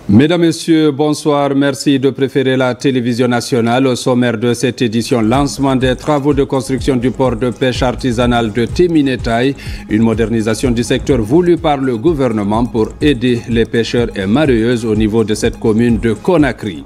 Mesdames, Messieurs, bonsoir. Merci de préférer la télévision nationale. Au sommaire de cette édition, lancement des travaux de construction du port de pêche artisanal de Teminetaï, une modernisation du secteur voulue par le gouvernement pour aider les pêcheurs et mareyeuses au niveau de cette commune de Conakry.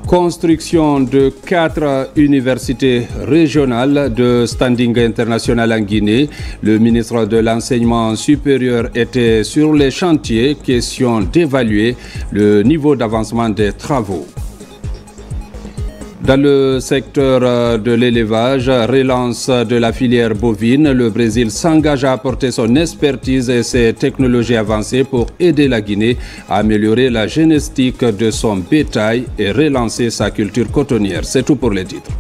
Construction de 4 universités régionales de standing international en Guinée. Le ministre de l'Enseignement supérieur était sur les chantiers, question d'évaluer le niveau d'avancement des travaux. Dans le secteur de l'élevage, relance de la filière bovine, le Brésil s'engage à apporter son expertise et ses technologies avancées pour aider la Guinée à améliorer la génétique de son bétail et relancer sa culture cotonnière. C'est tout pour les titres.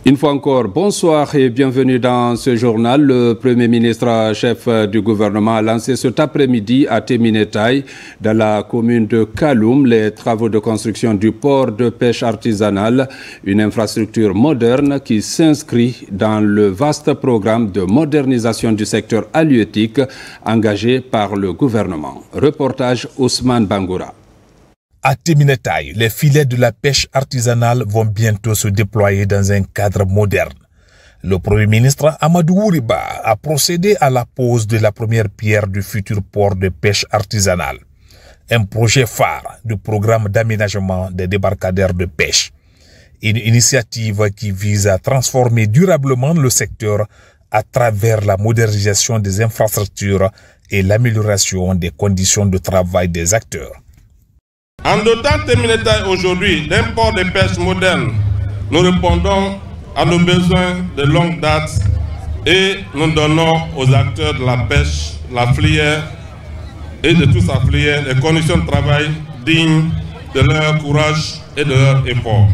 Une fois encore, bonsoir et bienvenue dans ce journal. Le Premier ministre chef du gouvernement a lancé cet après-midi à Teminetaï, dans la commune de Kaloum, les travaux de construction du port de pêche artisanal, une infrastructure moderne qui s'inscrit dans le vaste programme de modernisation du secteur halieutique engagé par le gouvernement. Reportage Ousmane Bangoura. À Teminetaï, les filets de la pêche artisanale vont bientôt se déployer dans un cadre moderne. Le Premier ministre Amadou Ouriba a procédé à la pose de la première pierre du futur port de pêche artisanale, un projet phare du programme d'aménagement des débarcadères de pêche. Une initiative qui vise à transformer durablement le secteur à travers la modernisation des infrastructures et l'amélioration des conditions de travail des acteurs. En dotant Teminetaï aujourd'hui d'un port de pêche moderne, nous répondons à nos besoins de longue date et nous donnons aux acteurs de la pêche, la filière et de toute sa filière les conditions de travail dignes de leur courage et de leur effort.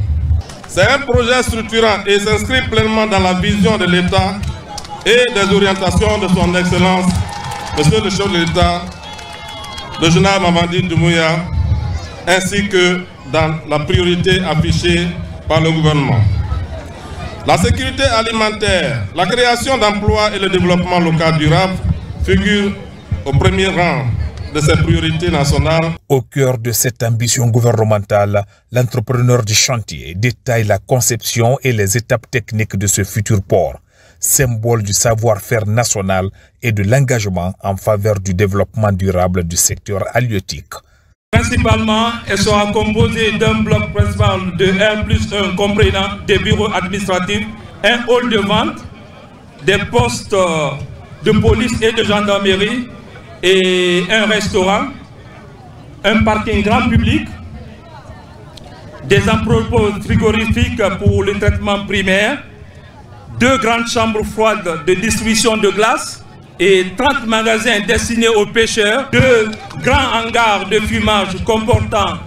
C'est un projet structurant et s'inscrit pleinement dans la vision de l'État et des orientations de son Excellence, Monsieur le chef de l'État, le général Mamadi Doumbouya, ainsi que dans la priorité affichée par le gouvernement. La sécurité alimentaire, la création d'emplois et le développement local durable figurent au premier rang de ces priorités nationales. Au cœur de cette ambition gouvernementale, l'entrepreneur du chantier détaille la conception et les étapes techniques de ce futur port, symbole du savoir-faire national et de l'engagement en faveur du développement durable du secteur halieutique. Principalement, elle sera composée d'un bloc principal de 1+1 comprenant des bureaux administratifs, un hall de vente, des postes de police et de gendarmerie et un restaurant, un parking grand public, des entrepôts frigorifiques pour le traitement primaire, 2 grandes chambres froides de distribution de glace, et 30 magasins destinés aux pêcheurs, 2 grands hangars de fumage comportant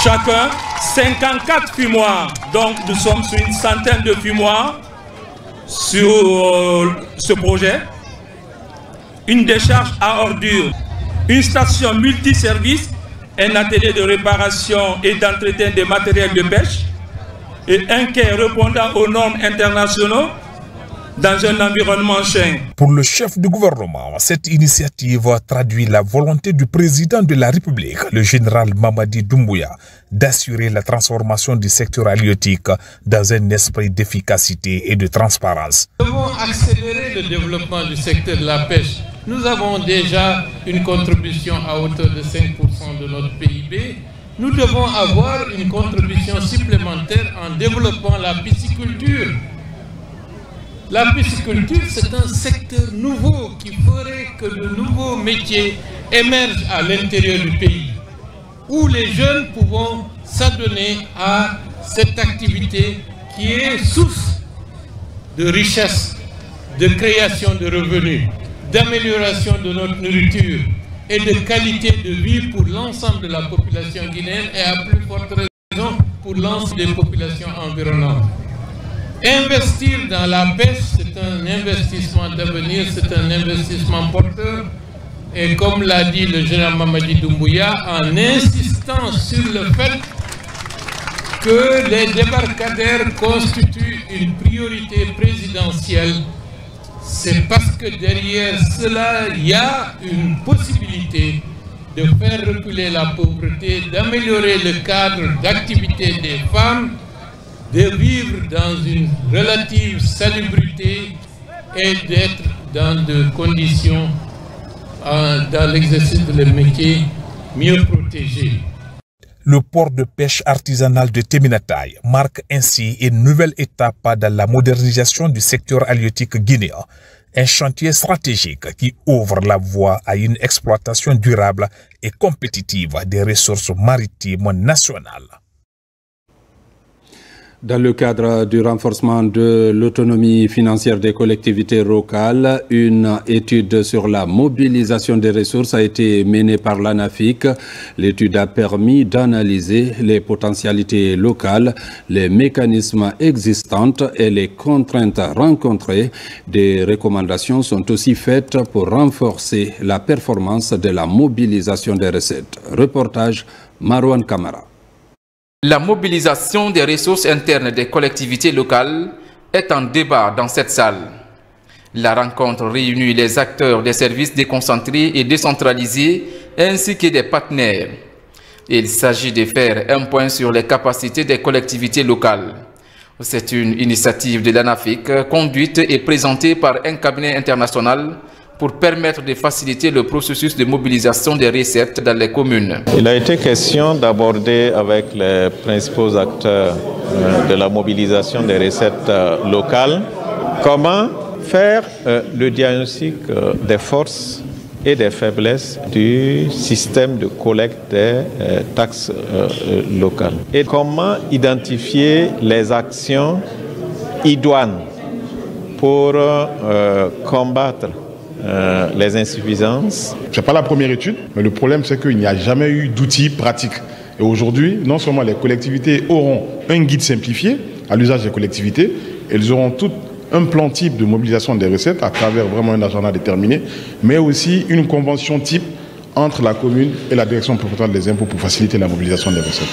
chacun 54 fumoirs. Donc nous sommes sur une centaine de fumoirs sur ce projet. Une décharge à ordures, une station multiservice, un atelier de réparation et d'entretien des matériels de pêche et un quai répondant aux normes internationales dans un environnement sain. Pour le chef du gouvernement, cette initiative traduit la volonté du président de la République, le général Mamadi Doumbouya, d'assurer la transformation du secteur halieutique dans un esprit d'efficacité et de transparence. Nous devons accélérer le développement du secteur de la pêche. Nous avons déjà une contribution à hauteur de 5% de notre PIB. Nous devons avoir une contribution supplémentaire en développant la pisciculture. La pisciculture, c'est un secteur nouveau qui ferait que de nouveaux métiers émergent à l'intérieur du pays, où les jeunes pourront s'adonner à cette activité qui est source de richesse, de création de revenus, d'amélioration de notre nourriture et de qualité de vie pour l'ensemble de la population guinéenne et à plus forte raison pour l'ensemble des populations environnantes. Investir dans la pêche, c'est un investissement d'avenir, c'est un investissement porteur. Et comme l'a dit le général Mamadi Doumbouya, en insistant sur le fait que les débarcadères constituent une priorité présidentielle, c'est parce que derrière cela, il y a une possibilité de faire reculer la pauvreté, d'améliorer le cadre d'activité des femmes, de vivre dans une relative salubrité et d'être dans des conditions, dans l'exercice de leur métier, mieux protégées. Le port de pêche artisanal de Teminatai marque ainsi une nouvelle étape dans la modernisation du secteur halieutique guinéen, un chantier stratégique qui ouvre la voie à une exploitation durable et compétitive des ressources maritimes nationales. Dans le cadre du renforcement de l'autonomie financière des collectivités locales, une étude sur la mobilisation des ressources a été menée par l'ANAFIC. L'étude a permis d'analyser les potentialités locales, les mécanismes existants et les contraintes rencontrées. Des recommandations sont aussi faites pour renforcer la performance de la mobilisation des recettes. Reportage Marwan Kamara. La mobilisation des ressources internes des collectivités locales est en débat dans cette salle. La rencontre réunit les acteurs des services déconcentrés et décentralisés ainsi que des partenaires. Il s'agit de faire un point sur les capacités des collectivités locales. C'est une initiative de l'ANAFIC conduite et présentée par un cabinet international pour permettre de faciliter le processus de mobilisation des recettes dans les communes. Il a été question d'aborder avec les principaux acteurs de la mobilisation des recettes locales comment faire le diagnostic des forces et des faiblesses du système de collecte des taxes locales et comment identifier les actions idoines pour combattre les insuffisances. Ce n'est pas la première étude, mais le problème c'est qu'il n'y a jamais eu d'outils pratiques. Et aujourd'hui, non seulement les collectivités auront un guide simplifié à l'usage des collectivités, elles auront tout un plan type de mobilisation des recettes à travers vraiment un agenda déterminé, mais aussi une convention type entre la commune et la direction propriétaire des impôts pour faciliter la mobilisation des recettes.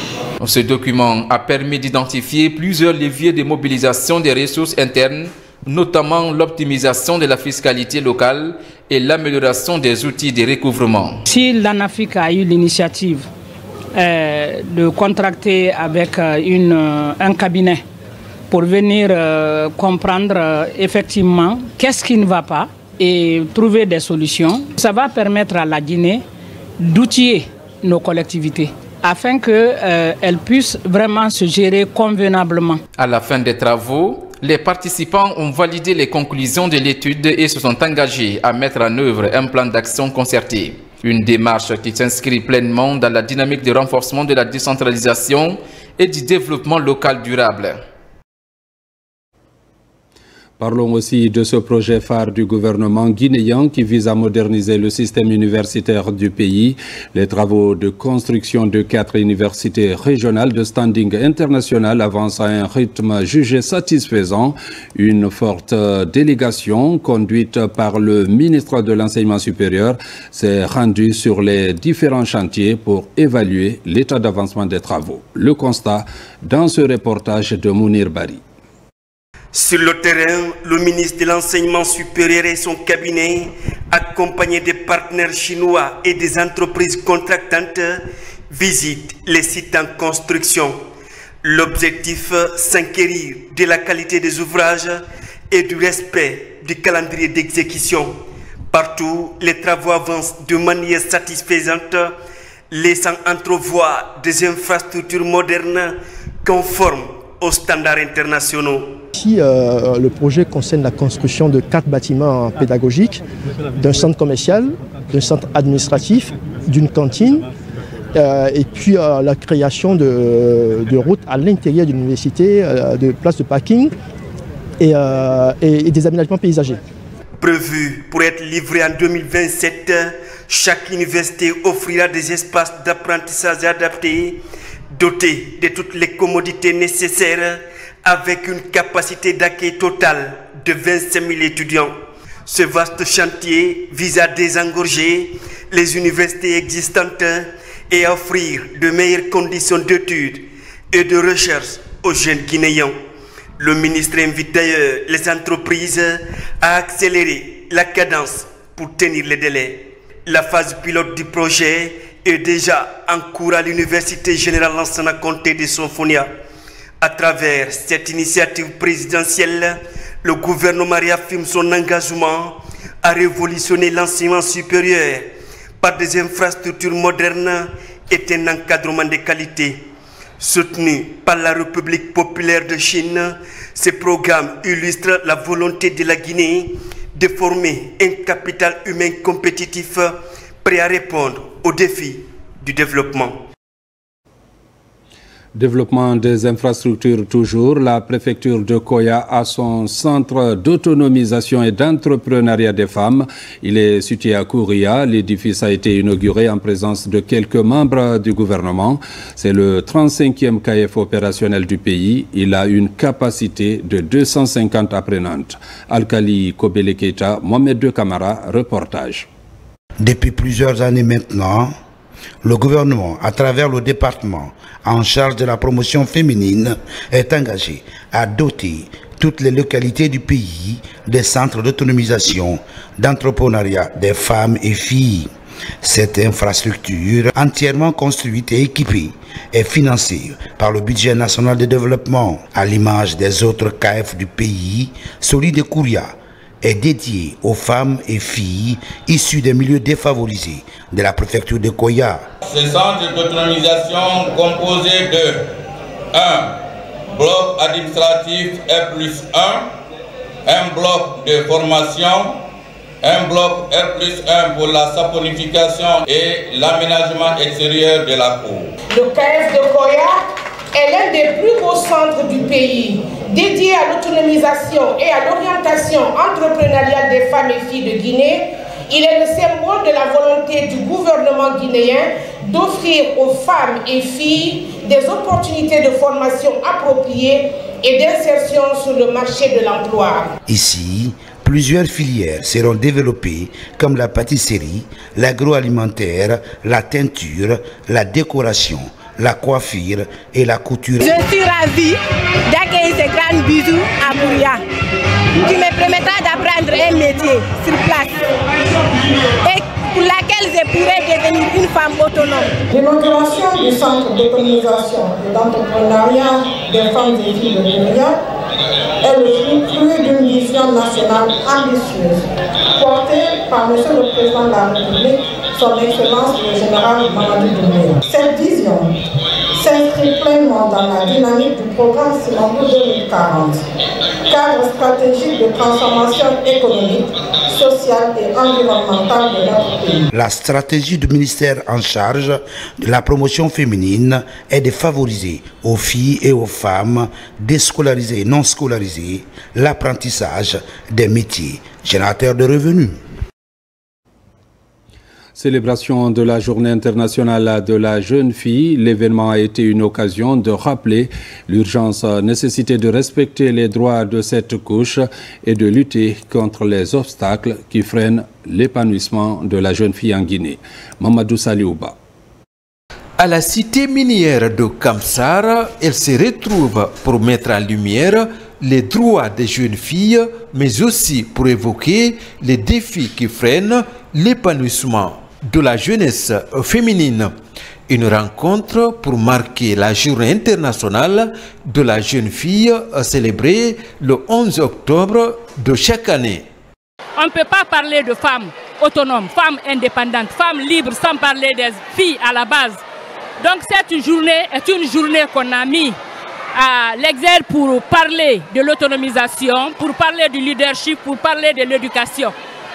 Ce document a permis d'identifier plusieurs leviers de mobilisation des ressources internes, notamment l'optimisation de la fiscalité locale et l'amélioration des outils de recouvrement. Si l'ANAFIC a eu l'initiative de contracter avec un cabinet pour venir comprendre effectivement qu'est-ce qui ne va pas et trouver des solutions, ça va permettre à la Guinée d'outiller nos collectivités afin qu'elles puissent vraiment se gérer convenablement. À la fin des travaux, les participants ont validé les conclusions de l'étude et se sont engagés à mettre en œuvre un plan d'action concerté. Une démarche qui s'inscrit pleinement dans la dynamique de renforcement de la décentralisation et du développement local durable. Parlons aussi de ce projet phare du gouvernement guinéen qui vise à moderniser le système universitaire du pays. Les travaux de construction de 4 universités régionales de standing international avancent à un rythme jugé satisfaisant. Une forte délégation conduite par le ministre de l'Enseignement supérieur s'est rendue sur les différents chantiers pour évaluer l'état d'avancement des travaux. Le constat dans ce reportage de Mounir Bari. Sur le terrain, le ministre de l'Enseignement supérieur et son cabinet, accompagnés des partenaires chinois et des entreprises contractantes, visitent les sites en construction. L'objectif, s'enquérir de la qualité des ouvrages et du respect du calendrier d'exécution. Partout, les travaux avancent de manière satisfaisante, laissant entrevoir des infrastructures modernes conformes aux standards internationaux. Ici, le projet concerne la construction de 4 bâtiments pédagogiques, d'un centre commercial, d'un centre administratif, d'une cantine, et puis la création de routes à l'intérieur de l'université, de places de parking et des aménagements paysagers. Prévu pour être livré en 2027, chaque université offrira des espaces d'apprentissage adaptés, dotés de toutes les commodités nécessaires, avec une capacité d'accueil totale de 25 000 étudiants. Ce vaste chantier vise à désengorger les universités existantes et à offrir de meilleures conditions d'études et de recherche aux jeunes Guinéens. Le ministre invite d'ailleurs les entreprises à accélérer la cadence pour tenir les délais. La phase pilote du projet est déjà en cours à l'Université Générale Lansana Conté de Sonfonia. À travers cette initiative présidentielle, le gouvernement réaffirme son engagement à révolutionner l'enseignement supérieur par des infrastructures modernes et un encadrement de qualité. Soutenu par la République populaire de Chine, ce programme illustre la volonté de la Guinée de former un capital humain compétitif prêt à répondre aux défis du développement. Développement des infrastructures toujours, la préfecture de Koya a son centre d'autonomisation et d'entrepreneuriat des femmes. Il est situé à Kouria. L'édifice a été inauguré en présence de quelques membres du gouvernement. C'est le 35e KF opérationnel du pays. Il a une capacité de 250 apprenantes. Alkali Kobele Keita, Mohamed De Camara, reportage. Depuis plusieurs années maintenant, le gouvernement, à travers le département en charge de la promotion féminine, est engagé à doter toutes les localités du pays des centres d'autonomisation, d'entrepreneuriat des femmes et filles. Cette infrastructure, entièrement construite et équipée, est financée par le budget national de développement. À l'image des autres KF du pays, celui de Kouria est dédié aux femmes et filles issues des milieux défavorisés de la préfecture de Koya. Ce centre d'autonomisation composé de 1 bloc administratif R+1, un bloc de formation, un bloc R+1 pour la saponification et l'aménagement extérieur de la cour. Le KF de Koya est l'un des plus gros centres du pays, dédié à l'autonomisation et à l'orientation entrepreneuriale des femmes et filles de Guinée. Il est le symbole de la volonté du gouvernement guinéen d'offrir aux femmes et filles des opportunités de formation appropriées et d'insertion sur le marché de l'emploi. Ici, plusieurs filières seront développées comme la pâtisserie, l'agroalimentaire, la teinture, la décoration, la coiffure et la couture. Je suis ravie d'accueillir ce grand bisou à Kouria, qui me permettra d'apprendre un métier sur place et pour laquelle je pourrai devenir une femme autonome. L'inauguration du centre d'autonomisation et d'entrepreneuriat des femmes et filles de Kouria est le fruit d'une vision nationale ambitieuse, portée par M. le Président de la République, son Excellence le Général Mamadi Doumbouya. Cette vision s'inscrit pleinement dans la dynamique du programme Simandou 2040, cadre stratégique de transformation économique, sociale et environnementale de notre pays. La stratégie du ministère en charge de la promotion féminine est de favoriser aux filles et aux femmes déscolarisées et non scolarisées l'apprentissage des métiers générateurs de revenus. Célébration de la Journée internationale de la jeune fille, l'événement a été une occasion de rappeler l'urgence nécessité de respecter les droits de cette couche et de lutter contre les obstacles qui freinent l'épanouissement de la jeune fille en Guinée. Mamadou Saliouba. À la cité minière de Kamsar, elle se retrouve pour mettre en lumière les droits des jeunes filles, mais aussi pour évoquer les défis qui freinent l'épanouissement de la jeunesse féminine. Une rencontre pour marquer la Journée internationale de la jeune fille célébrée le 11 octobre de chaque année. On ne peut pas parler de femmes autonomes, femmes indépendantes, femmes libres sans parler des filles à la base. Donc cette journée est une journée qu'on a mis à l'exergue pour parler de l'autonomisation, pour parler du leadership, pour parler de l'éducation.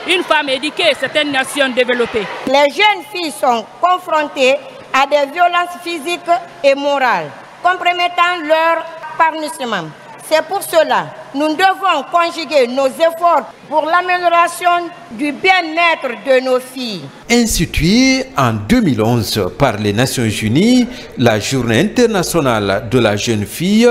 Une femme éduquée, c'est une nation développée. Les jeunes filles sont confrontées à des violences physiques et morales, compromettant leur épanouissement. C'est pour cela que nous devons conjuguer nos efforts pour l'amélioration du bien-être de nos filles. Instituée en 2011 par les Nations Unies, la Journée internationale de la jeune fille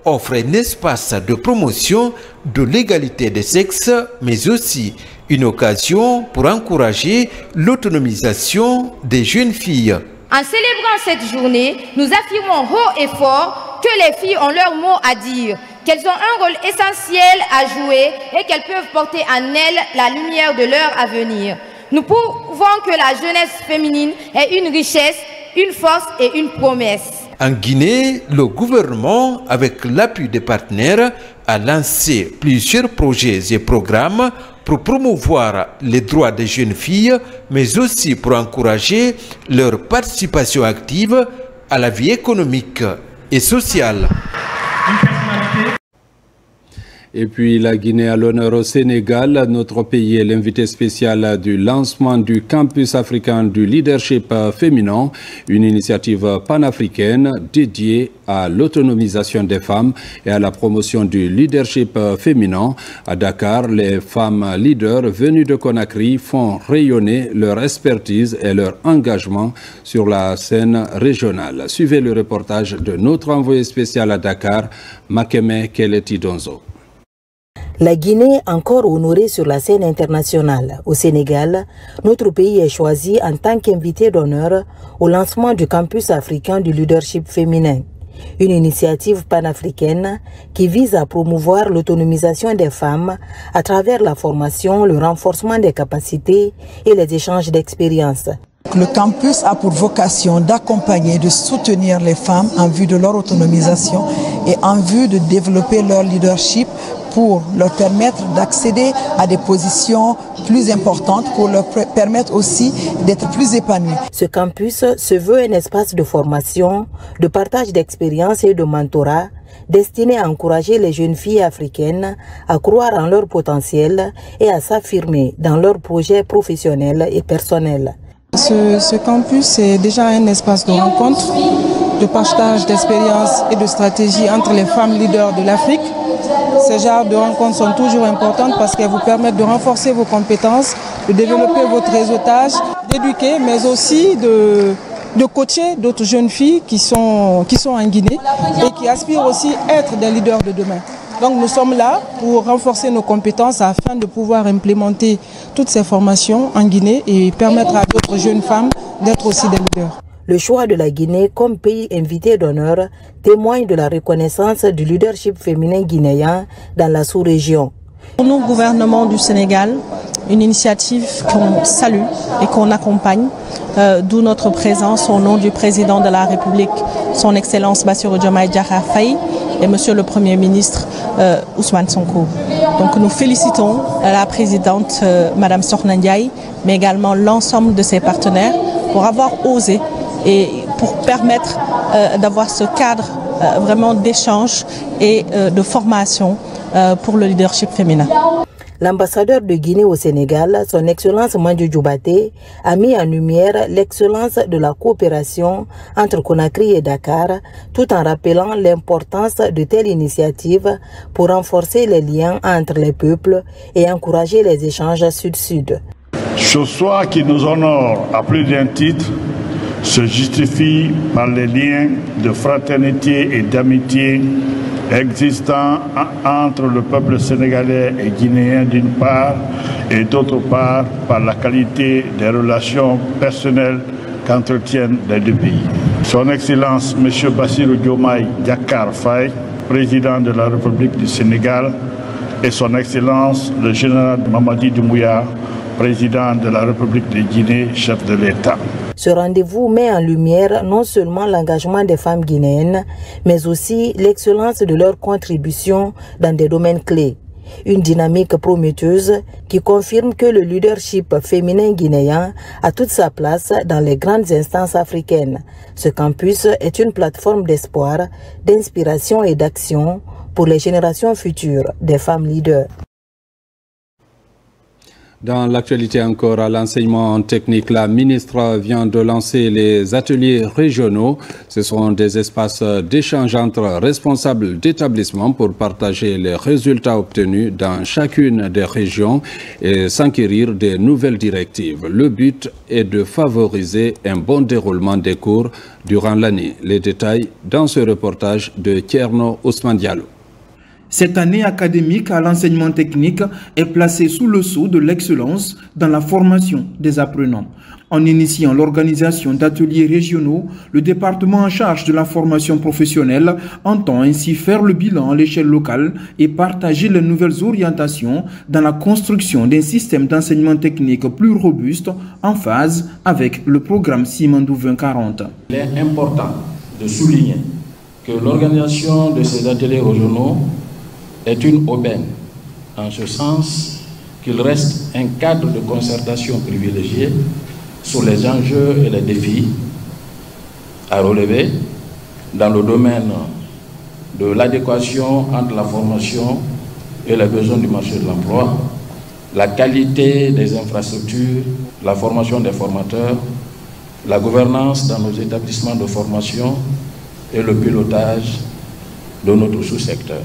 offre un espace de promotion de l'égalité des sexes, mais aussi une occasion pour encourager l'autonomisation des jeunes filles. En célébrant cette journée, nous affirmons haut et fort que les filles ont leur mot à dire, qu'elles ont un rôle essentiel à jouer et qu'elles peuvent porter en elles la lumière de leur avenir. Nous prouvons que la jeunesse féminine est une richesse, une force et une promesse. En Guinée, le gouvernement, avec l'appui des partenaires, a lancé plusieurs projets et programmes pour promouvoir les droits des jeunes filles, mais aussi pour encourager leur participation active à la vie économique et sociale. Et puis la Guinée à l'honneur au Sénégal. Notre pays est l'invité spécial du lancement du campus africain du leadership féminin, une initiative panafricaine dédiée à l'autonomisation des femmes et à la promotion du leadership féminin. À Dakar, les femmes leaders venues de Conakry font rayonner leur expertise et leur engagement sur la scène régionale. Suivez le reportage de notre envoyé spécial à Dakar, Makeme Keleti Donzo. La Guinée encore honorée sur la scène internationale. Au Sénégal, notre pays est choisi en tant qu'invité d'honneur au lancement du campus africain du leadership féminin, une initiative panafricaine qui vise à promouvoir l'autonomisation des femmes à travers la formation, le renforcement des capacités et les échanges d'expériences. Le campus a pour vocation d'accompagner, de soutenir les femmes en vue de leur autonomisation et en vue de développer leur leadership pour leur permettre d'accéder à des positions plus importantes, pour leur permettre aussi d'être plus épanouis. Ce campus se veut un espace de formation, de partage d'expériences et de mentorat destiné à encourager les jeunes filles africaines à croire en leur potentiel et à s'affirmer dans leurs projets professionnels et personnels. Ce campus est déjà un espace de rencontre, de partage d'expériences et de stratégies entre les femmes leaders de l'Afrique. Ces genres de rencontres sont toujours importantes parce qu'elles vous permettent de renforcer vos compétences, de développer votre réseautage, d'éduquer, mais aussi de coacher d'autres jeunes filles qui sont en Guinée et qui aspirent aussi à être des leaders de demain. Donc nous sommes là pour renforcer nos compétences afin de pouvoir implémenter toutes ces formations en Guinée et permettre à d'autres jeunes femmes d'être aussi des leaders. Le choix de la Guinée comme pays invité d'honneur témoigne de la reconnaissance du leadership féminin guinéen dans la sous-région. Pour nous, gouvernement du Sénégal, une initiative qu'on salue et qu'on accompagne, d'où notre présence au nom du président de la République, son Excellence Bassirou Diomaye Diakhar Faye et Monsieur le Premier ministre Ousmane Sonko. Donc nous félicitons la présidente Madame Sokhna Ndiaye, mais également l'ensemble de ses partenaires pour avoir osé et pour permettre d'avoir ce cadre vraiment d'échange et de formation pour le leadership féminin. L'ambassadeur de Guinée au Sénégal, son Excellence Mandiou Djoubaté, a mis en lumière l'excellence de la coopération entre Conakry et Dakar, tout en rappelant l'importance de telles initiatives pour renforcer les liens entre les peuples et encourager les échanges sud-sud. Ce soir qui nous honore à plus d'un titre se justifie par les liens de fraternité et d'amitié existants entre le peuple sénégalais et guinéen d'une part et d'autre part par la qualité des relations personnelles qu'entretiennent les deux pays. Son Excellence M. Bassirou Diomaye Diakhar Faye, président de la République du Sénégal, et son Excellence le général Mamadi Doumbouya, président de la République de Guinée, chef de l'État. Ce rendez-vous met en lumière non seulement l'engagement des femmes guinéennes, mais aussi l'excellence de leur contribution dans des domaines clés. Une dynamique prometteuse qui confirme que le leadership féminin guinéen a toute sa place dans les grandes instances africaines. Ce campus est une plateforme d'espoir, d'inspiration et d'action pour les générations futures des femmes leaders. Dans l'actualité encore à l'enseignement technique, la ministre vient de lancer les ateliers régionaux. Ce sont des espaces d'échange entre responsables d'établissements pour partager les résultats obtenus dans chacune des régions et s'enquérir des nouvelles directives. Le but est de favoriser un bon déroulement des cours durant l'année. Les détails dans ce reportage de Tierno Ousmane Diallo. Cette année académique à l'enseignement technique est placée sous le sceau de l'excellence dans la formation des apprenants. En initiant l'organisation d'ateliers régionaux, le département en charge de la formation professionnelle entend ainsi faire le bilan à l'échelle locale et partager les nouvelles orientations dans la construction d'un système d'enseignement technique plus robuste en phase avec le programme Simandou 2040. Il est important de souligner que l'organisation de ces ateliers régionaux est une aubaine, en ce sens qu'il reste un cadre de concertation privilégié sur les enjeux et les défis à relever dans le domaine de l'adéquation entre la formation et les besoins du marché de l'emploi, la qualité des infrastructures, la formation des formateurs, la gouvernance dans nos établissements de formation et le pilotage de notre sous-secteur.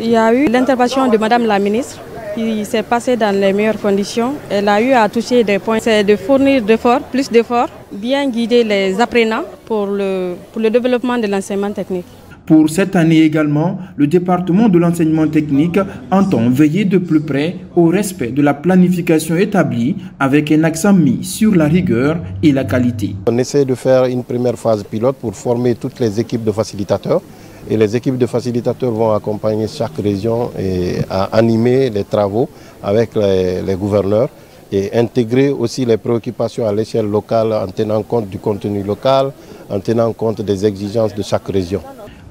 Il y a eu l'intervention de Madame la ministre qui s'est passée dans les meilleures conditions. Elle a eu à toucher des points, c'est de fournir plus d'efforts, bien guider les apprenants pour le développement de l'enseignement technique. Pour cette année également, le département de l'enseignement technique entend veiller de plus près au respect de la planification établie avec un accent mis sur la rigueur et la qualité. On essaie de faire une première phase pilote pour former toutes les équipes de facilitateurs. Et les équipes de facilitateurs vont accompagner chaque région et à animer les travaux avec les gouverneurs et intégrer aussi les préoccupations à l'échelle locale en tenant compte du contenu local, en tenant compte des exigences de chaque région.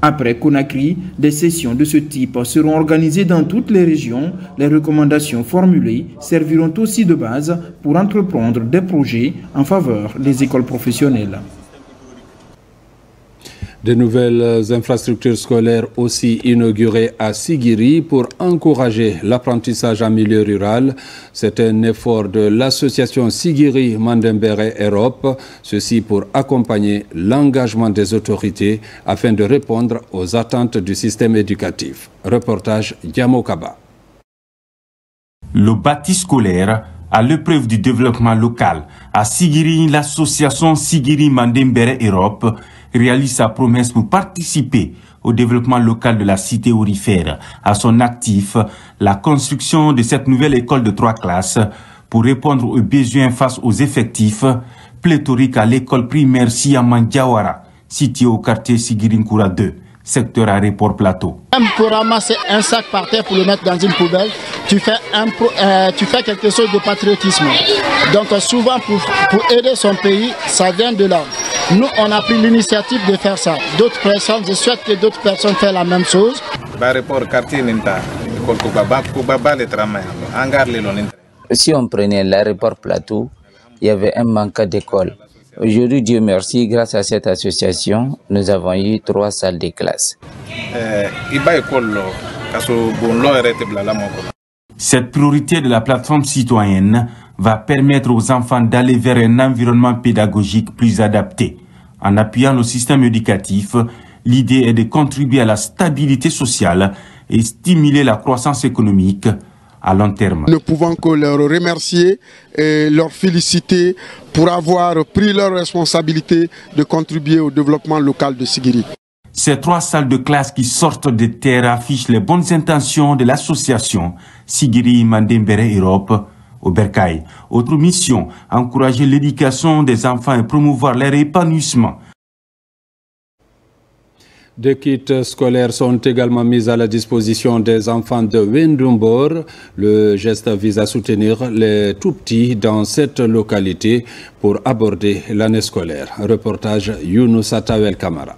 Après Conakry, des sessions de ce type seront organisées dans toutes les régions. Les recommandations formulées serviront aussi de base pour entreprendre des projets en faveur des écoles professionnelles. De nouvelles infrastructures scolaires aussi inaugurées à Sigiri pour encourager l'apprentissage en milieu rural. C'est un effort de l'association Sigiri Mandembere Europe, ceci pour accompagner l'engagement des autorités afin de répondre aux attentes du système éducatif. Reportage Diamokaba. Le bâti scolaire à l'épreuve du développement local. À Sigiri, l'association Sigiri Mandembere Europe réalise sa promesse pour participer au développement local de la cité aurifère. À son actif, la construction de cette nouvelle école de 3 classes pour répondre aux besoins face aux effectifs pléthoriques à l'école primaire Siaman Diawara, située au quartier Sigirinkura 2, secteur aéroport plateau. Même pour ramasser un sac par terre pour le mettre dans une poubelle, tu fais quelque chose de patriotisme. Donc souvent pour aider son pays, ça vient de là. Nous, on a pris l'initiative de faire ça. D'autres personnes, je souhaite que d'autres personnes fassent la même chose. Si on prenait l'aéroport plateau, il y avait un manque d'écoles. Aujourd'hui, Dieu merci, grâce à cette association, nous avons eu 3 salles de classe. Cette priorité de la plateforme citoyenne va permettre aux enfants d'aller vers un environnement pédagogique plus adapté. En appuyant le système éducatif, l'idée est de contribuer à la stabilité sociale et stimuler la croissance économique à long terme. Ne pouvons que leur remercier et leur féliciter pour avoir pris leur responsabilité de contribuer au développement local de Sigiri. Ces 3 salles de classe qui sortent de terre affichent les bonnes intentions de l'association Sigiri Mandembere Europe au Bercail. Autre mission, encourager l'éducation des enfants et promouvoir leur épanouissement. Des kits scolaires sont également mis à la disposition des enfants de Wendumbor. Le geste vise à soutenir les tout-petits dans cette localité pour aborder l'année scolaire. Reportage Younous Atawel Kamara.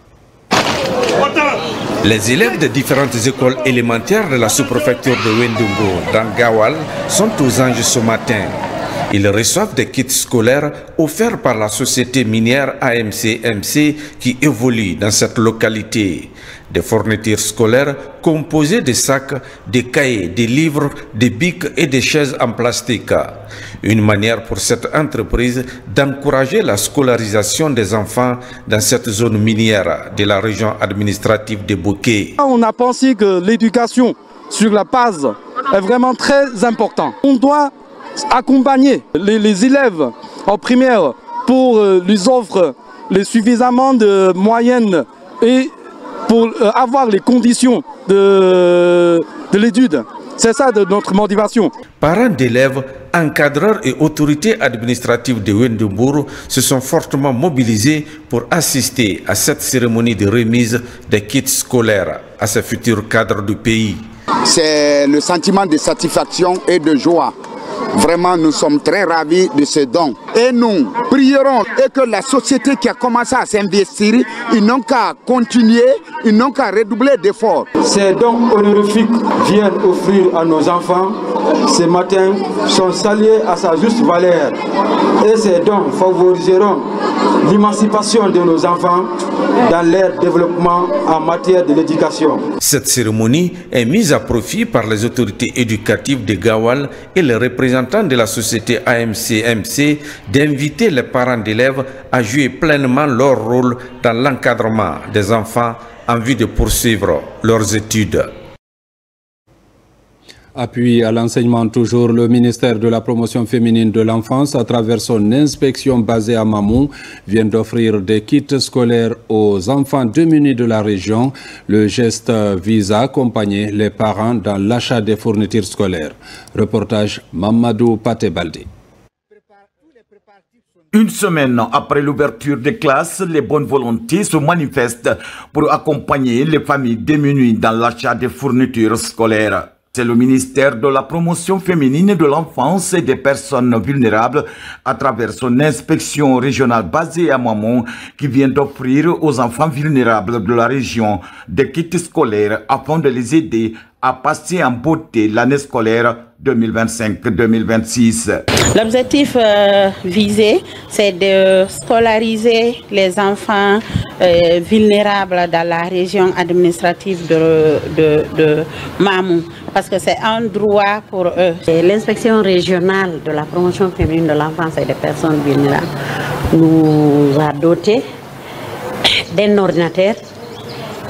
Les élèves de différentes écoles élémentaires de la sous-préfecture de Wendumbor dans Gawal sont aux anges ce matin. Ils reçoivent des kits scolaires offerts par la société minière AMC-MC qui évolue dans cette localité. Des fournitures scolaires composées de sacs, de cahiers, de livres, de bics et de chaises en plastique. Une manière pour cette entreprise d'encourager la scolarisation des enfants dans cette zone minière de la région administrative de Bouquet. On a pensé que l'éducation sur la base est vraiment très importante. On doit accompagner les élèves en primaire pour les offrir suffisamment de moyens et pour avoir les conditions de l'étude. C'est ça notre motivation. Parents d'élèves, encadreurs et autorités administratives de Wendembourg se sont fortement mobilisés pour assister à cette cérémonie de remise des kits scolaires à ces futurs cadres du pays. C'est le sentiment de satisfaction et de joie. Vraiment, nous sommes très ravis de ce don. Et nous prierons et que la société qui a commencé à s'investir, ils n'ont qu'à continuer, ils n'ont qu'à redoubler d'efforts. Ces dons honorifiques viennent offrir à nos enfants ce matin sont salués à sa juste valeur. Et ces dons favoriseront l'émancipation de nos enfants dans leur développement en matière de l'éducation. Cette cérémonie est mise à profit par les autorités éducatives de Gawal et les représentants de la société AMC-MC d'inviter les parents d'élèves à jouer pleinement leur rôle dans l'encadrement des enfants en vue de poursuivre leurs études. Appui à l'enseignement toujours, le ministère de la promotion féminine de l'enfance, à travers son inspection basée à Mamou, vient d'offrir des kits scolaires aux enfants démunis de la région. Le geste vise à accompagner les parents dans l'achat des fournitures scolaires. Reportage Mamadou Patebaldi. Une semaine après l'ouverture des classes, les bonnes volontés se manifestent pour accompagner les familles démunies dans l'achat des fournitures scolaires. C'est le ministère de la promotion féminine de l'enfance et des personnes vulnérables, à travers son inspection régionale basée à Mamou, qui vient d'offrir aux enfants vulnérables de la région des kits scolaires afin de les aider à passer en beauté l'année scolaire 2025-2026. L'objectif visé, c'est de scolariser les enfants vulnérables dans la région administrative de Mamou, parce que c'est un droit pour eux. L'inspection régionale de la promotion féminine de l'enfance et des personnes vulnérables nous a doté d'un ordinateur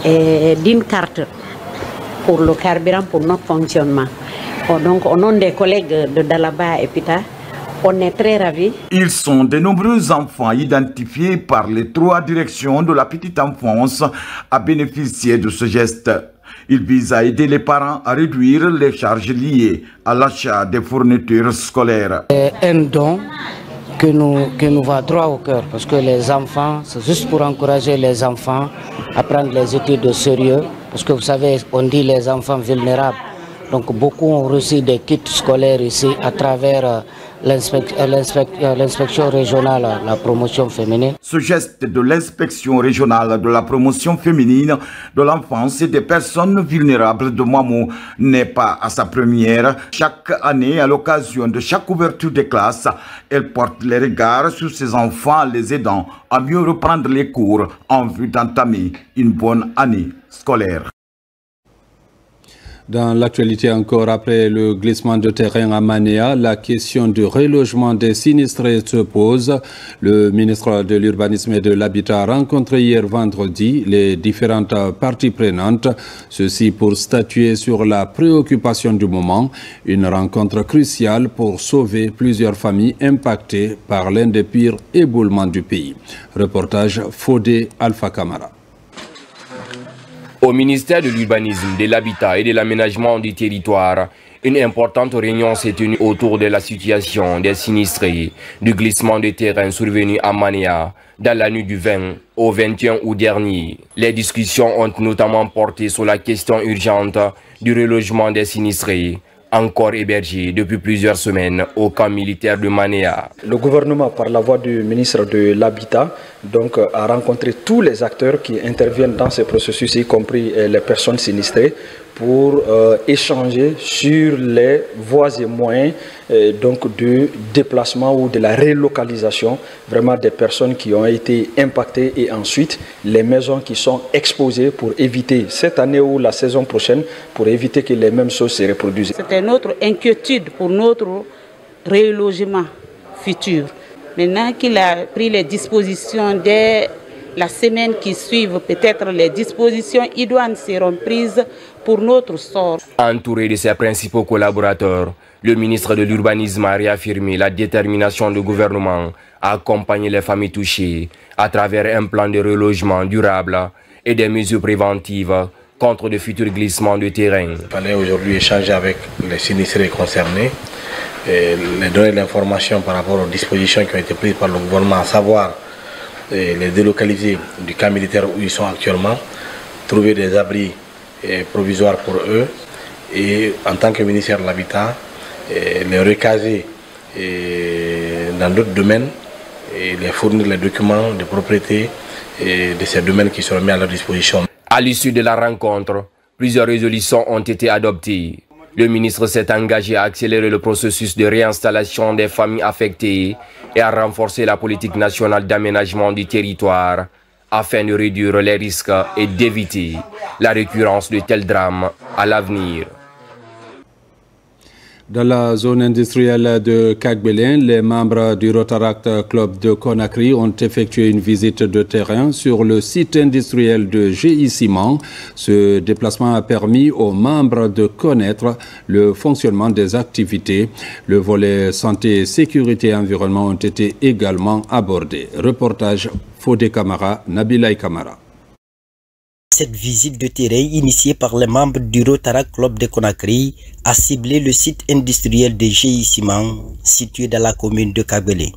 et d'une carte pour le carburant pour notre fonctionnement. Donc, au nom des collègues de Dalaba et Pita, on est très ravis. Ils sont de nombreux enfants identifiés par les 3 directions de la petite enfance à bénéficier de ce geste. Il vise à aider les parents à réduire les charges liées à l'achat des fournitures scolaires. C'est un don que nous va droit au cœur, parce que les enfants, c'est juste pour encourager les enfants à prendre les études au sérieux, parce que vous savez, on dit les enfants vulnérables. Donc beaucoup ont reçu des kits scolaires ici à travers l'inspection régionale de la promotion féminine. Ce geste de l'inspection régionale de la promotion féminine de l'enfance et des personnes vulnérables de Mamou n'est pas à sa première. Chaque année, à l'occasion de chaque ouverture des classes, elle porte les regards sur ses enfants, les aidant à mieux reprendre les cours en vue d'entamer une bonne année scolaire. Dans l'actualité encore, après le glissement de terrain à Manéa, la question du relogement des sinistrés se pose. Le ministre de l'Urbanisme et de l'Habitat a rencontré hier vendredi les différentes parties prenantes, ceci pour statuer sur la préoccupation du moment, une rencontre cruciale pour sauver plusieurs familles impactées par l'un des pires éboulements du pays. Reportage Fodé Alpha Camara. Au ministère de l'Urbanisme, de l'Habitat et de l'Aménagement du territoire, une importante réunion s'est tenue autour de la situation des sinistrés du glissement de terrain survenu à Manéa dans la nuit du 20 au 21 août dernier. Les discussions ont notamment porté sur la question urgente du relogement des sinistrés, encore hébergés depuis plusieurs semaines au camp militaire de Manéa. Le gouvernement, par la voix du ministre de l'Habitat, a rencontré tous les acteurs qui interviennent dans ce processus, y compris les personnes sinistrées, pour échanger sur les voies et moyens de déplacement ou de la relocalisation vraiment des personnes qui ont été impactées, et ensuite les maisons qui sont exposées pour éviter cette année ou la saison prochaine, pour éviter que les mêmes choses se reproduisent. C'était notre inquiétude pour notre relogement futur. Maintenant qu'il a pris les dispositions dès la semaine qui suit, peut-être les dispositions idoines seront prises pour notre sort. Entouré de ses principaux collaborateurs, le ministre de l'Urbanisme a réaffirmé la détermination du gouvernement à accompagner les familles touchées à travers un plan de relogement durable et des mesures préventives contre de futurs glissements de terrain. Il fallait aujourd'hui échanger avec les sinistrés concernés et les donner l'information par rapport aux dispositions qui ont été prises par le gouvernement, à savoir les délocaliser du camp militaire où ils sont actuellement, trouver des abris provisoires pour eux et en tant que ministère de l'Habitat, les recaser dans d'autres domaines et les fournir les documents de propriété de ces domaines qui seront mis à leur disposition. À l'issue de la rencontre, plusieurs résolutions ont été adoptées. Le ministre s'est engagé à accélérer le processus de réinstallation des familles affectées et à renforcer la politique nationale d'aménagement du territoire afin de réduire les risques et d'éviter la récurrence de tels drames à l'avenir. Dans la zone industrielle de Kagbelen, les membres du Rotaract Club de Conakry ont effectué une visite de terrain sur le site industriel de GI Ciment. Ce déplacement a permis aux membres de connaître le fonctionnement des activités. Le volet santé, sécurité et environnement ont été également abordés. Reportage Fodé Camara, Nabilaï Camara. Cette visite de terrain initiée par les membres du Rotaract Club de Conakry a ciblé le site industriel de GI Ciment situé dans la commune de Kagbelen.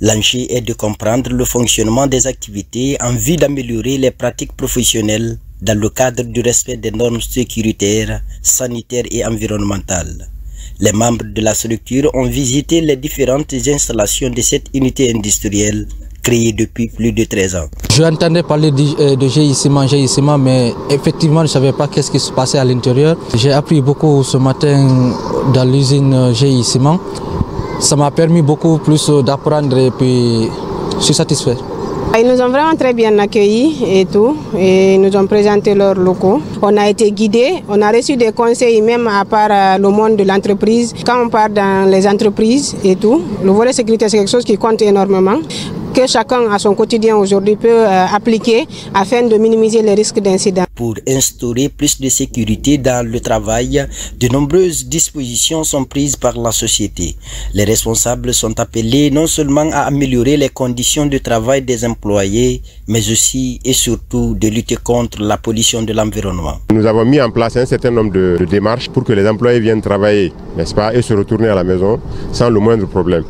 L'enjeu est de comprendre le fonctionnement des activités en vue d'améliorer les pratiques professionnelles dans le cadre du respect des normes sécuritaires, sanitaires et environnementales. Les membres de la structure ont visité les différentes installations de cette unité industrielle créée depuis plus de 13 ans. Je entendais parler de GI Ciment, mais effectivement je ne savais pas qu'est-ce qui se passait à l'intérieur. J'ai appris beaucoup ce matin dans l'usine GI Ciment. Ça m'a permis beaucoup plus d'apprendre et puis je suis satisfait. Ils nous ont vraiment très bien accueillis et tout, et nous ont présenté leurs locaux. On a été guidés, on a reçu des conseils même à part le monde de l'entreprise. Quand on part dans les entreprises et tout, le volet sécurité c'est quelque chose qui compte énormément, que chacun à son quotidien aujourd'hui peut appliquer afin de minimiser les risques d'incidents. Pour instaurer plus de sécurité dans le travail, de nombreuses dispositions sont prises par la société. Les responsables sont appelés non seulement à améliorer les conditions de travail des employés, mais aussi et surtout de lutter contre la pollution de l'environnement. Nous avons mis en place un certain nombre de démarches pour que les employés viennent travailler, n'est-ce pas, et se retourner à la maison sans le moindre problème.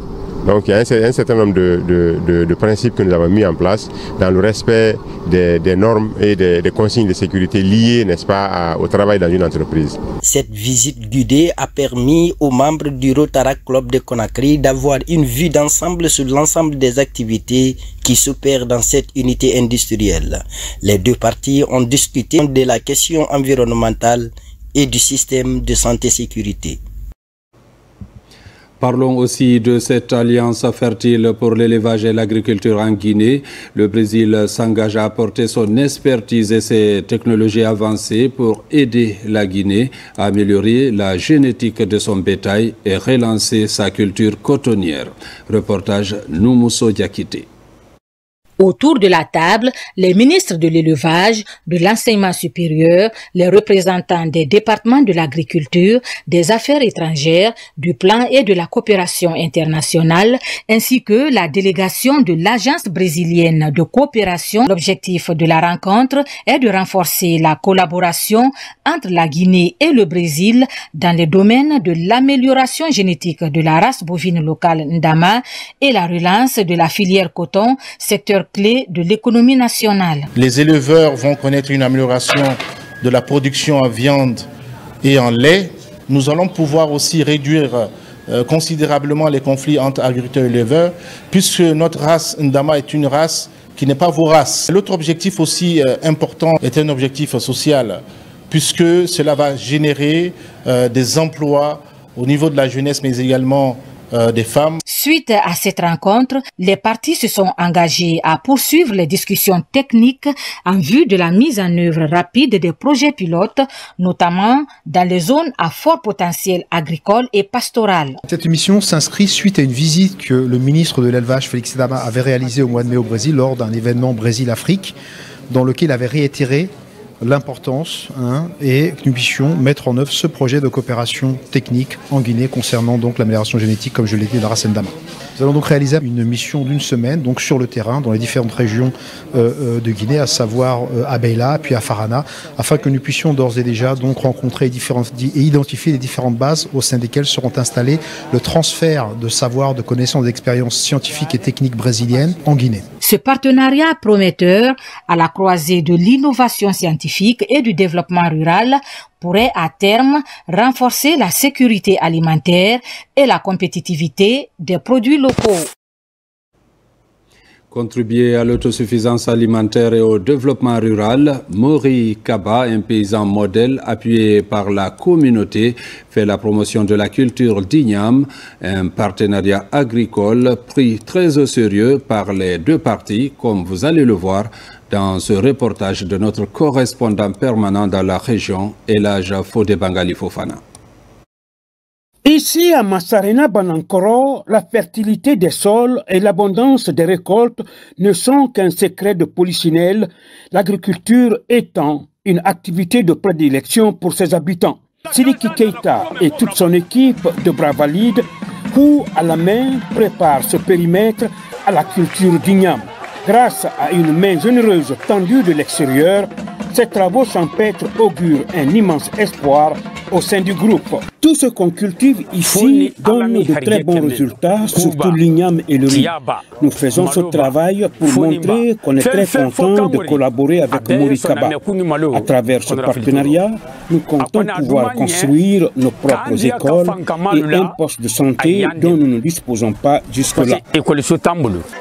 Donc il y a un certain nombre de principes que nous avons mis en place dans le respect des normes et des consignes de sécurité liées, n'est-ce pas, au travail dans une entreprise. Cette visite guidée a permis aux membres du Rotaract Club de Conakry d'avoir une vue d'ensemble sur l'ensemble des activités qui s'opèrent dans cette unité industrielle. Les deux parties ont discuté de la question environnementale et du système de santé-sécurité. Parlons aussi de cette alliance fertile pour l'élevage et l'agriculture en Guinée. Le Brésil s'engage à apporter son expertise et ses technologies avancées pour aider la Guinée à améliorer la génétique de son bétail et relancer sa culture cotonnière. Reportage Noumousso Diakité. Autour de la table, les ministres de l'élevage, de l'enseignement supérieur, les représentants des départements de l'agriculture, des affaires étrangères, du plan et de la coopération internationale, ainsi que la délégation de l'Agence brésilienne de coopération. L'objectif de la rencontre est de renforcer la collaboration entre la Guinée et le Brésil dans les domaines de l'amélioration génétique de la race bovine locale Ndama et la relance de la filière coton, secteur clé de l'économie nationale. Les éleveurs vont connaître une amélioration de la production en viande et en lait. Nous allons pouvoir aussi réduire considérablement les conflits entre agriculteurs et éleveurs, puisque notre race Ndama est une race qui n'est pas vorace. L'autre objectif aussi important est un objectif social, puisque cela va générer des emplois au niveau de la jeunesse, mais également des femmes. Suite à cette rencontre, les parties se sont engagées à poursuivre les discussions techniques en vue de la mise en œuvre rapide des projets pilotes, notamment dans les zones à fort potentiel agricole et pastoral. Cette mission s'inscrit suite à une visite que le ministre de l'élevage, Félix Ndama, avait réalisée au mois de mai au Brésil lors d'un événement Brésil-Afrique, dans lequel il avait réitéré l'importance et que nous puissions mettre en œuvre ce projet de coopération technique en Guinée concernant donc l'amélioration génétique, comme je l'ai dit, de la race Ndama. Nous allons donc réaliser une mission d'une semaine donc sur le terrain dans les différentes régions de Guinée, à savoir à Beila puis à Farana, afin que nous puissions d'ores et déjà donc rencontrer et identifier les différentes bases au sein desquelles seront installés le transfert de savoir, de connaissances, d'expériences scientifiques et techniques brésiliennes en Guinée. Ce partenariat prometteur à la croisée de l'innovation scientifique et du développement rural pourrait à terme renforcer la sécurité alimentaire et la compétitivité des produits locaux. Contribuer à l'autosuffisance alimentaire et au développement rural, Mori Kaba, un paysan modèle appuyé par la communauté, fait la promotion de la culture d'Ignam, un partenariat agricole pris très au sérieux par les deux parties, comme vous allez le voir dans ce reportage de notre correspondant permanent dans la région, Elhadj Fodé Bangali Fofana. Ici à Masarena Banankoro, la fertilité des sols et l'abondance des récoltes ne sont qu'un secret de polichinelle, l'agriculture étant une activité de prédilection pour ses habitants. Sidiki Keita et toute son équipe de bras valides, coup à la main, préparent ce périmètre à la culture d'Ignam. Grâce à une main généreuse tendue de l'extérieur, ces travaux champêtres augurent un immense espoir au sein du groupe. Tout ce qu'on cultive ici donne de très bons résultats, surtout l'igname et le riz. Nous faisons ce travail pour montrer qu'on est très content de collaborer avec Mori Kaba. À travers ce partenariat, nous comptons pouvoir construire nos propres écoles et un poste de santé dont nous ne disposons pas jusque-là.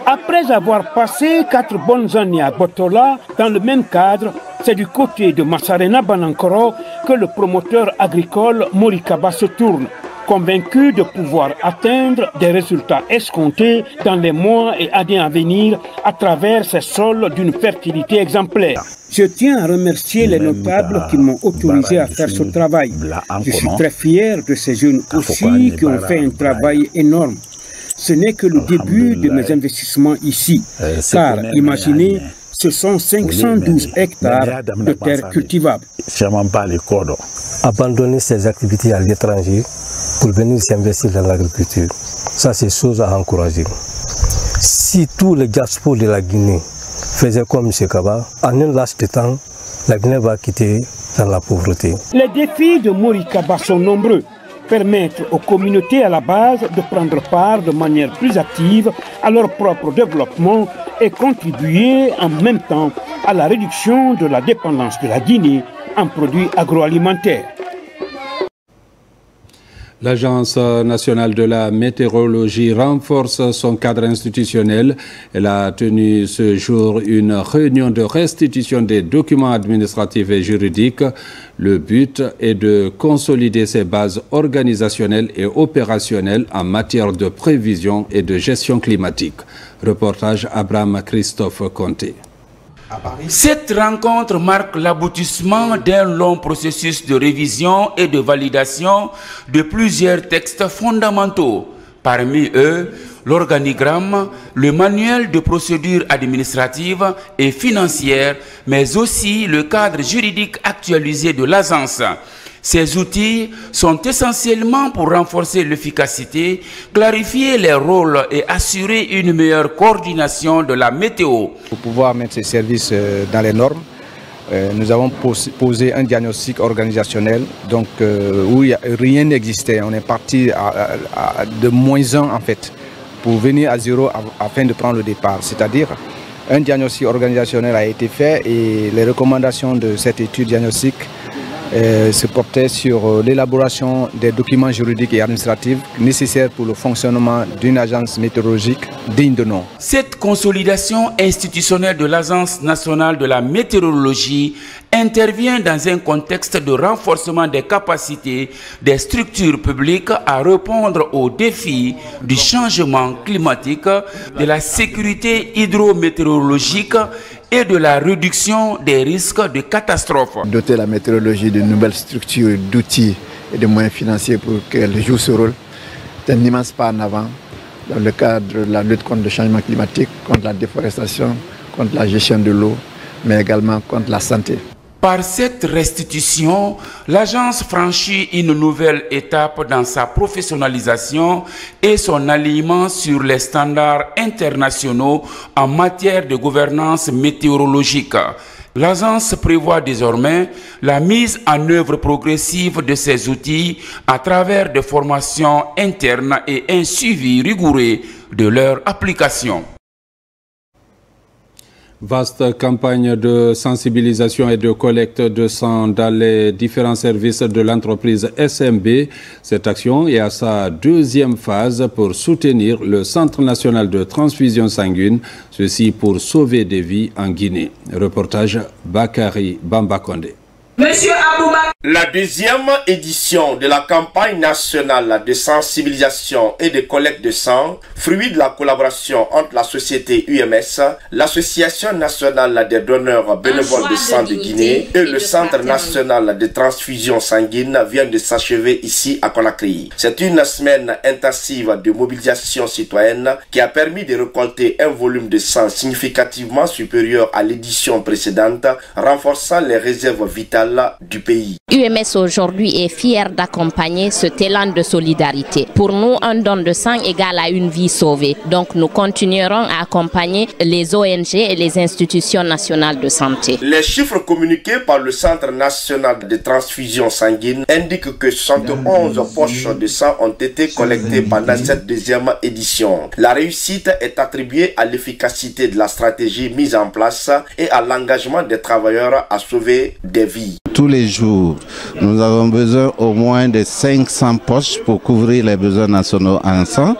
Après avoir passé 4 bonnes années à Botola, dans le même cadre, c'est du côté de Masarena Banankoro que le promoteur agricole Mori Kaba se tourne, convaincu de pouvoir atteindre des résultats escomptés dans les mois et années à venir à travers ces sols d'une fertilité exemplaire. Je tiens à remercier les notables qui m'ont autorisé à faire ce travail. Je suis très fier de ces jeunes aussi qui ont fait un travail énorme. Ce n'est que le début de mes investissements ici, car imaginez, ce sont 512 hectares de terres cultivables. Abandonner ses activités à l'étranger pour venir s'investir dans l'agriculture, ça c'est chose à encourager. Si tous les diasporas de la Guinée faisaient comme M. Kaba, en un laps de temps, la Guinée va quitter dans la pauvreté. Les défis de Mori Kaba sont nombreux. Permettre aux communautés à la base de prendre part de manière plus active à leur propre développement et contribuer en même temps à la réduction de la dépendance de la Guinée en produits agroalimentaires. L'Agence nationale de la météorologie renforce son cadre institutionnel. Elle a tenu ce jour une réunion de restitution des documents administratifs et juridiques. Le but est de consolider ses bases organisationnelles et opérationnelles en matière de prévision et de gestion climatique. Reportage Abraham Christophe Conté. Cette rencontre marque l'aboutissement d'un long processus de révision et de validation de plusieurs textes fondamentaux. Parmi eux, l'organigramme, le manuel de procédure administrative et financière, mais aussi le cadre juridique actualisé de l'agence. Ces outils sont essentiellement pour renforcer l'efficacité, clarifier les rôles et assurer une meilleure coordination de la météo. Pour pouvoir mettre ces services dans les normes, nous avons posé un diagnostic organisationnel donc, où rien n'existait. On est parti de -1 en fait, pour venir à 0 afin de prendre le départ. C'est-à-dire, un diagnostic organisationnel a été fait et les recommandations de cette étude diagnostique se portait sur l'élaboration des documents juridiques et administratifs nécessaires pour le fonctionnement d'une agence météorologique digne de nom. Cette consolidation institutionnelle de l'Agence nationale de la météorologie intervient dans un contexte de renforcement des capacités des structures publiques à répondre aux défis du changement climatique, de la sécurité hydrométéorologique et de la réduction des risques de catastrophes. Doter la météorologie de nouvelles structures, d'outils et de moyens financiers pour qu'elle joue ce rôle, c'est un immense pas en avant dans le cadre de la lutte contre le changement climatique, contre la déforestation, contre la gestion de l'eau, mais également contre la santé. Par cette restitution, l'agence franchit une nouvelle étape dans sa professionnalisation et son alignement sur les standards internationaux en matière de gouvernance météorologique. L'agence prévoit désormais la mise en œuvre progressive de ces outils à travers des formations internes et un suivi rigoureux de leur application. Vaste campagne de sensibilisation et de collecte de sang dans les différents services de l'entreprise SMB. Cette action est à sa deuxième phase pour soutenir le Centre national de transfusion sanguine, ceci pour sauver des vies en Guinée. Reportage Bakari Bambakonde. Monsieur Aboubak. La deuxième édition de la campagne nationale de sensibilisation et de collecte de sang, fruit de la collaboration entre la société UMS, l'Association nationale des donneurs bénévoles de sang de Guinée et le Centre national de transfusion sanguine, vient de s'achever ici à Conakry. C'est une semaine intensive de mobilisation citoyenne qui a permis de récolter un volume de sang significativement supérieur à l'édition précédente, renforçant les réserves vitales du pays. UMS aujourd'hui est fier d'accompagner ce élan de solidarité. Pour nous, un don de sang égale à une vie sauvée. Donc nous continuerons à accompagner les ONG et les institutions nationales de santé. Les chiffres communiqués par le Centre national de transfusion sanguine indiquent que 71 poches de sang ont été collectées pendant cette deuxième édition. La réussite est attribuée à l'efficacité de la stratégie mise en place et à l'engagement des travailleurs à sauver des vies. Tous les jours, nous avons besoin au moins de 500 poches pour couvrir les besoins nationaux en sang.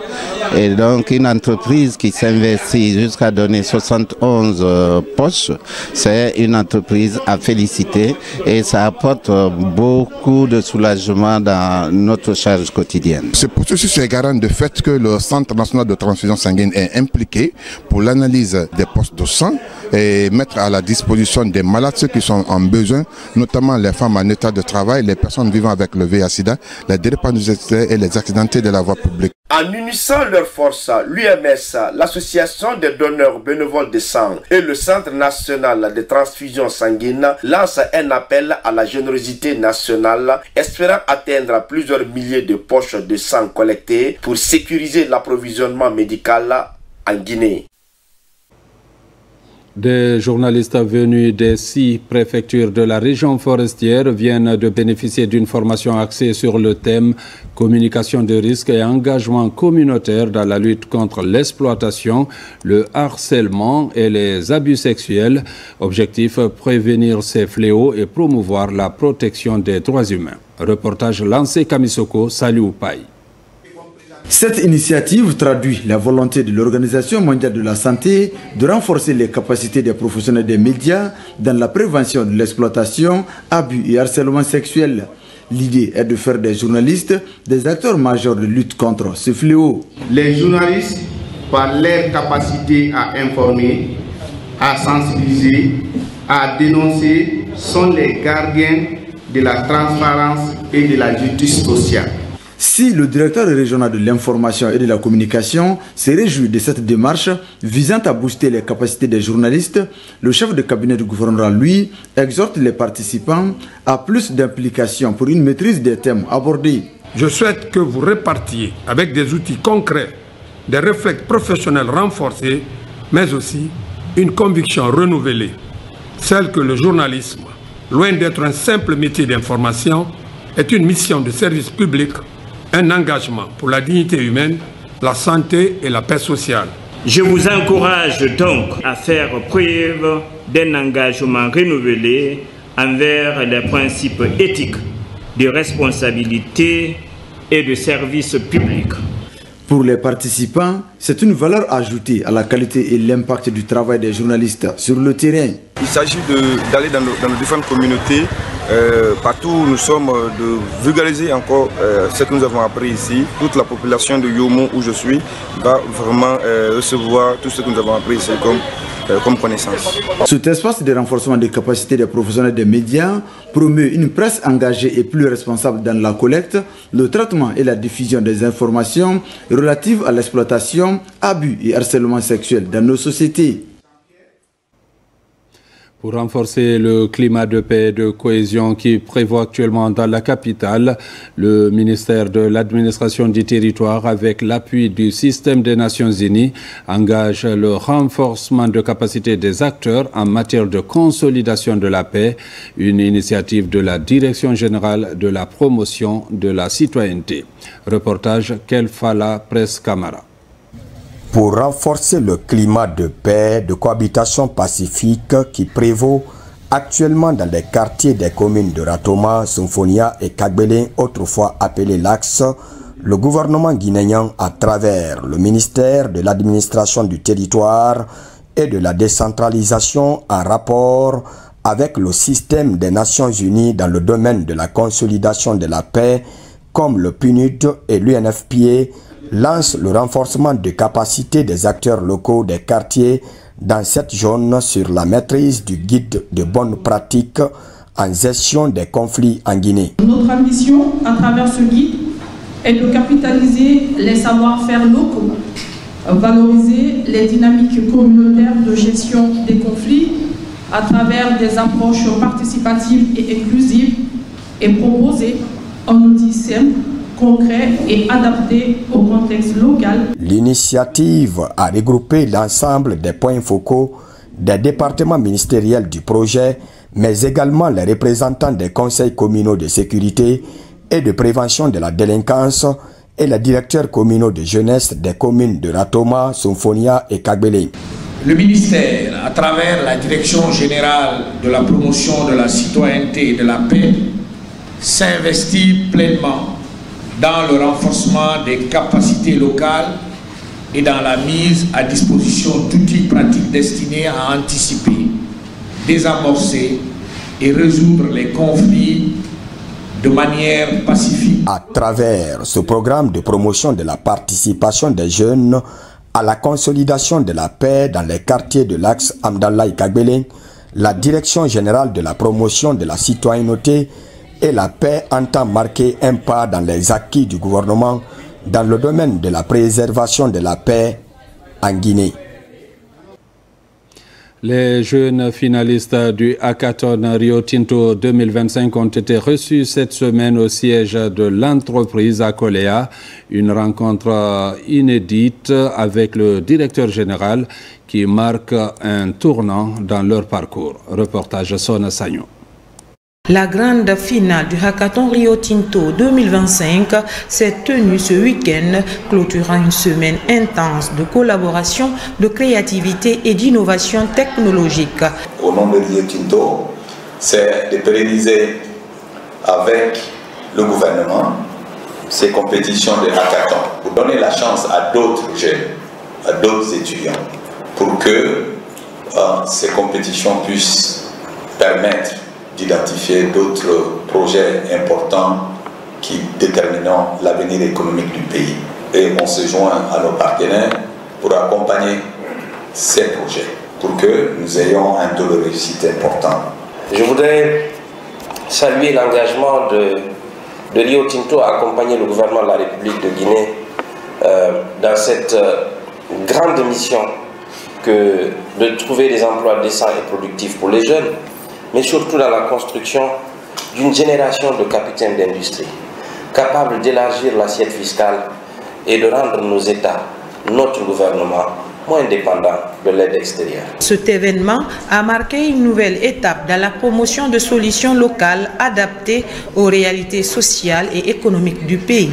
Et donc une entreprise qui s'investit jusqu'à donner 71 poches, c'est une entreprise à féliciter et ça apporte beaucoup de soulagement dans notre charge quotidienne. Ce processus est garant du fait que le Centre national de transfusion sanguine est impliqué pour l'analyse des postes de sang et mettre à la disposition des malades ceux qui sont en besoin, notamment les femmes en état de travail, les personnes vivant avec le VIH/SIDA, les drépanocytés et les accidentés de la voie publique. En unissant leurs forces, l'UMS, l'Association des donneurs bénévoles de sang et le Centre national de transfusion sanguine lancent un appel à la générosité nationale, espérant atteindre plusieurs milliers de poches de sang collectées pour sécuriser l'approvisionnement médical en Guinée. Des journalistes venus des 6 préfectures de la région forestière viennent de bénéficier d'une formation axée sur le thème communication de risques et engagement communautaire dans la lutte contre l'exploitation, le harcèlement et les abus sexuels. Objectif, prévenir ces fléaux et promouvoir la protection des droits humains. Reportage lancé Kamisoko, Saliou Paye. Cette initiative traduit la volonté de l'Organisation mondiale de la santé de renforcer les capacités des professionnels des médias dans la prévention de l'exploitation, abus et harcèlement sexuel. L'idée est de faire des journalistes des acteurs majeurs de lutte contre ce fléau. Les journalistes, par leur capacité à informer, à sensibiliser, à dénoncer, sont les gardiens de la transparence et de la justice sociale. Si le directeur régional de l'information et de la communication se réjouit de cette démarche visant à booster les capacités des journalistes, le chef de cabinet du gouvernement, lui, exhorte les participants à plus d'implication pour une maîtrise des thèmes abordés. Je souhaite que vous répartiez avec des outils concrets, des réflexes professionnels renforcés, mais aussi une conviction renouvelée, celle que le journalisme, loin d'être un simple métier d'information, est une mission de service public, un engagement pour la dignité humaine, la santé et la paix sociale. Je vous encourage donc à faire preuve d'un engagement renouvelé envers les principes éthiques de responsabilité et de service public. Pour les participants, c'est une valeur ajoutée à la qualité et l'impact du travail des journalistes sur le terrain. Il s'agit d'aller dans nos différentes communautés, partout où nous sommes, de vulgariser encore ce que nous avons appris ici. Toute la population de Yomo, où je suis, va vraiment recevoir tout ce que nous avons appris ici comme connaissance. Cet espace de renforcement des capacités des professionnels des médias promeut une presse engagée et plus responsable dans la collecte, le traitement et la diffusion des informations relatives à l'exploitation, abus et harcèlement sexuel dans nos sociétés. Pour renforcer le climat de paix et de cohésion qui prévaut actuellement dans la capitale, le ministère de l'Administration du Territoire, avec l'appui du système des Nations Unies, engage le renforcement de capacité des acteurs en matière de consolidation de la paix, une initiative de la Direction générale de la promotion de la citoyenneté. Reportage Kelfala Presse Camara. Pour renforcer le climat de paix, de cohabitation pacifique qui prévaut actuellement dans les quartiers des communes de Ratoma, Symphonia et Kagbele, autrefois appelés l'Axe, le gouvernement guinéen, à travers le ministère de l'Administration du Territoire et de la décentralisation, en rapport avec le système des Nations Unies dans le domaine de la consolidation de la paix, comme le PNUD et l'UNFPA, lance le renforcement des capacités des acteurs locaux des quartiers dans cette zone sur la maîtrise du guide de bonnes pratiques en gestion des conflits en Guinée. Notre ambition à travers ce guide est de capitaliser les savoir-faire locaux, valoriser les dynamiques communautaires de gestion des conflits à travers des approches participatives et inclusives et proposer un outil simple, concret et adapté au contexte local. L'initiative a regroupé l'ensemble des points focaux des départements ministériels du projet, mais également les représentants des conseils communaux de sécurité et de prévention de la délinquance et les directeurs communaux de jeunesse des communes de Ratoma, Symphonia et Kagbele. Le ministère, à travers la Direction générale de la promotion de la citoyenneté et de la paix, s'investit pleinement dans le renforcement des capacités locales et dans la mise à disposition d'outils pratiques destinés à anticiper, désamorcer et résoudre les conflits de manière pacifique. À travers ce programme de promotion de la participation des jeunes à la consolidation de la paix dans les quartiers de l'Axe Amdallah et Kagbele, la Direction générale de la promotion de la citoyenneté et la paix entend marquer un pas dans les acquis du gouvernement dans le domaine de la préservation de la paix en Guinée. Les jeunes finalistes du Hackathon Rio Tinto 2025 ont été reçus cette semaine au siège de l'entreprise à Koléa, une rencontre inédite avec le directeur général qui marque un tournant dans leur parcours. Reportage Sona Sagno. La grande finale du Hackathon Rio Tinto 2025 s'est tenue ce week-end, clôturant une semaine intense de collaboration, de créativité et d'innovation technologique. Au nom de Rio Tinto, c'est de pérenniser avec le gouvernement ces compétitions de hackathon pour donner la chance à d'autres jeunes, à d'autres étudiants, pour que ces compétitions puissent permettre d'identifier d'autres projets importants qui détermineront l'avenir économique du pays. Et on se joint à nos partenaires pour accompagner ces projets, pour que nous ayons un taux de réussite important. Je voudrais saluer l'engagement de Rio Tinto à accompagner le gouvernement de la République de Guinée dans cette grande mission que de trouver des emplois décents et productifs pour les jeunes, mais surtout dans la construction d'une génération de capitaines d'industrie, capables d'élargir l'assiette fiscale et de rendre nos États, notre gouvernement, moins dépendants de l'aide extérieure. Cet événement a marqué une nouvelle étape dans la promotion de solutions locales adaptées aux réalités sociales et économiques du pays.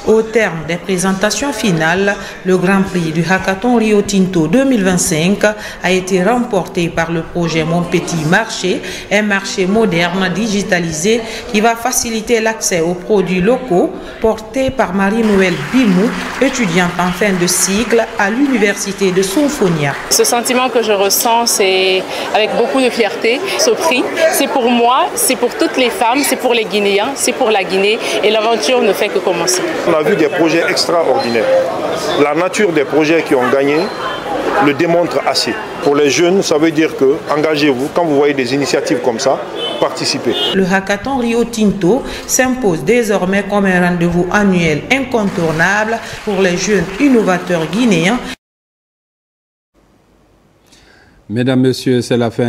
Au terme des présentations finales, le Grand Prix du Hackathon Rio Tinto 2025 a été remporté par le projet Mon Petit Marché, un marché moderne digitalisé qui va faciliter l'accès aux produits locaux, porté par Marie-Noël Bimou, étudiante en fin de cycle à l'université de Symphonia. Ce sentiment que je ressens, c'est avec beaucoup de fierté. Ce prix, c'est pour moi, c'est pour toutes les femmes, c'est pour les Guinéens, c'est pour la Guinée et l'aventure ne fait que commencer. On a vu des projets extraordinaires. La nature des projets qui ont gagné le démontre assez. Pour les jeunes, ça veut dire que engagez-vous. Quand vous voyez des initiatives comme ça, participez. Le Hackathon Rio Tinto s'impose désormais comme un rendez-vous annuel incontournable pour les jeunes innovateurs guinéens. Mesdames, Messieurs, c'est la fin.